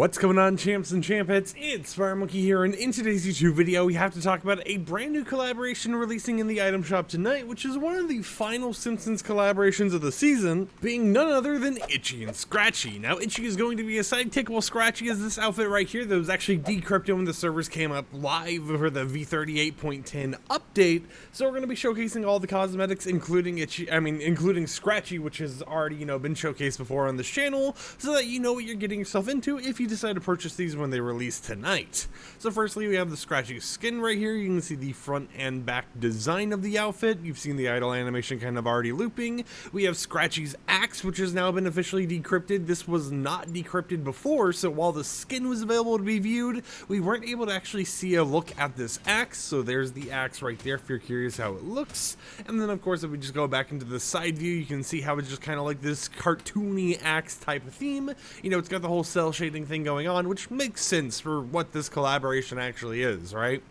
What's going on, champs and champettes? It's FireMonkey here, and in today's YouTube video we have to talk about a brand new collaboration releasing in the item shop tonight, which is one of the final Simpsons collaborations of the season, being none other than Itchy and Scratchy. Now, Itchy is going to be a sidekick, while Scratchy is this outfit right here that was actually decrypted when the servers came up live for the v38.10 update. So we're going to be showcasing all the cosmetics, including including Scratchy, which has already, been showcased before on this channel, so that you know what you're getting yourself into if you decide to purchase these when they release tonight. So firstly, we have the Scratchy skin right here. You can see the front and back design of the outfit. You've seen the idle animation kind of already looping. We have Scratchy's axe, which has now been officially decrypted. This was not decrypted before, so while the skin was available to be viewed, we weren't able to actually see a look at this axe. So there's the axe right there if you're curious how it looks. And then of course, if we just go back into the side view, you can see how it's just kind of like this cartoony axe type of theme. It's got the whole cell shading thing going on, which makes sense for what this collaboration actually is, right?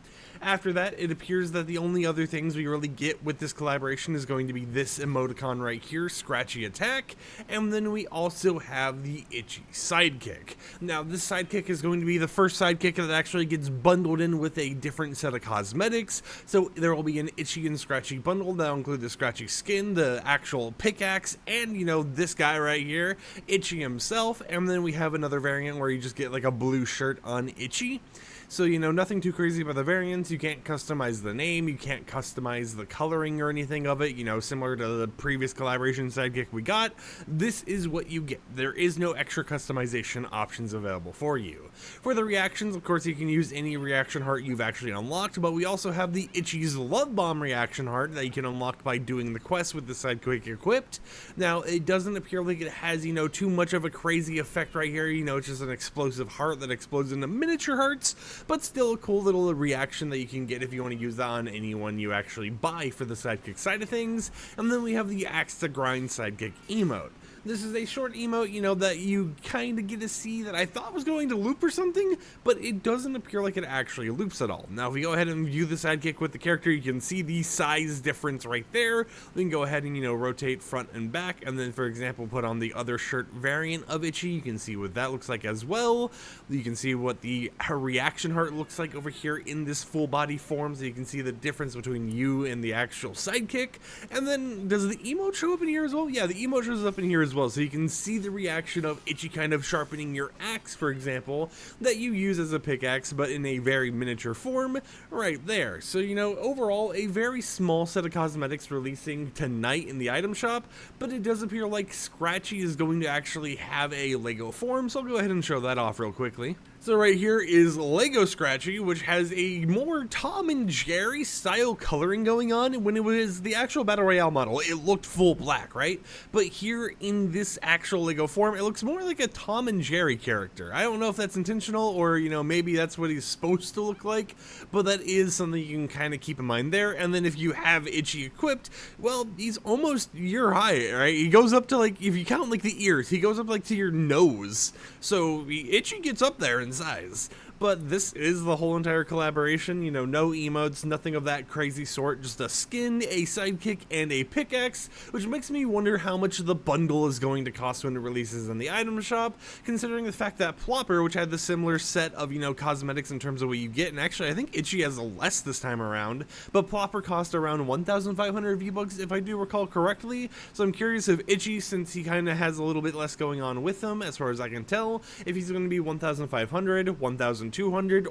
After that, it appears that the only other things we really get with this collaboration is going to be this emoticon right here, Scratchy Attack, and then we also have the Itchy Sidekick. Now, this Sidekick is going to be the first Sidekick that actually gets bundled in with a different set of cosmetics, so there will be an Itchy and Scratchy bundle that'll include the Scratchy skin, the actual pickaxe, and, this guy right here, Itchy himself, and then we have another variant where you just get like a blue shirt on Itchy. So, nothing too crazy about the variants. You can't customize the name, you can't customize the coloring or anything of it, similar to the previous collaboration sidekick we got. This is what you get. There is no extra customization options available for you. For the reactions, of course, you can use any reaction heart you've actually unlocked, but we also have the Itchy's Love Bomb reaction heart that you can unlock by doing the quest with the sidekick equipped. Now, it doesn't appear like it has, too much of a crazy effect right here. It's just an explosive heart that explodes into miniature hearts, but still a cool little reaction that you can get if you want to use that on anyone you actually buy for the sidekick side of things. And then we have the Axe to Grind sidekick emote. This is a short emote, that you kind of get to see that I thought was going to loop or something, but it doesn't appear like it actually loops at all. Now, if we go ahead and view the sidekick with the character, you can see the size difference right there. We can go ahead and, rotate front and back, and then, for example, put on the other shirt variant of Itchy. You can see what that looks like as well. You can see what the reaction heart looks like over here in this full body form, so you can see the difference between you and the actual sidekick. And then, does the emote show up in here as well? Yeah, the emote shows up in here as well, so you can see the reaction of Itchy kind of sharpening your axe, for example, that you use as a pickaxe, but in a very miniature form right there. So, overall, a very small set of cosmetics releasing tonight in the item shop, but it does appear like Scratchy is going to actually have a Lego form, so I'll go ahead and show that off real quickly. So right here is Lego Scratchy, which has a more Tom and Jerry style coloring going on. When it was the actual Battle Royale model, it looked full black, right? But here in this actual Lego form, it looks more like a Tom and Jerry character. I don't know if that's intentional or, maybe that's what he's supposed to look like, but that is something you can kind of keep in mind there. And then if you have Itchy equipped, well, he's almost ear high, right? He goes up to if you count the ears, he goes up to your nose. So Itchy gets up there in size. But this is the whole entire collaboration, no emotes, nothing of that crazy sort, just a skin, a sidekick, and a pickaxe, which makes me wonder how much the bundle is going to cost when it releases in the item shop, considering the fact that Plopper, which had the similar set of, cosmetics in terms of what you get, and actually I think Itchy has a less this time around, but Plopper cost around 1,500 V-Bucks if I do recall correctly, so I'm curious if Itchy, since he kind of has a little bit less going on with him, as far as I can tell, if he's going to be 1,500, 1,200,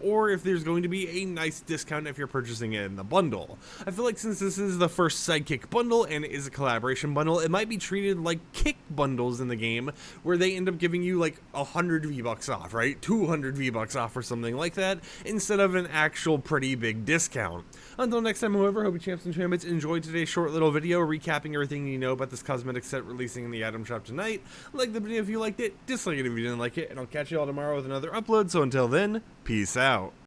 or if there's going to be a nice discount if you're purchasing it in the bundle. I feel like since this is the first sidekick bundle and it is a collaboration bundle, it might be treated like kick bundles in the game, where they end up giving you 100 V-Bucks off, right? 200 V-Bucks off or something like that, instead of an actual pretty big discount. Until next time, however, hope you champs and champions enjoyed today's short little video recapping everything you know about this cosmetic set releasing in the item shop tonight. Like the video if you liked it, dislike it if you didn't like it, and I'll catch you all tomorrow with another upload. So until then, peace out.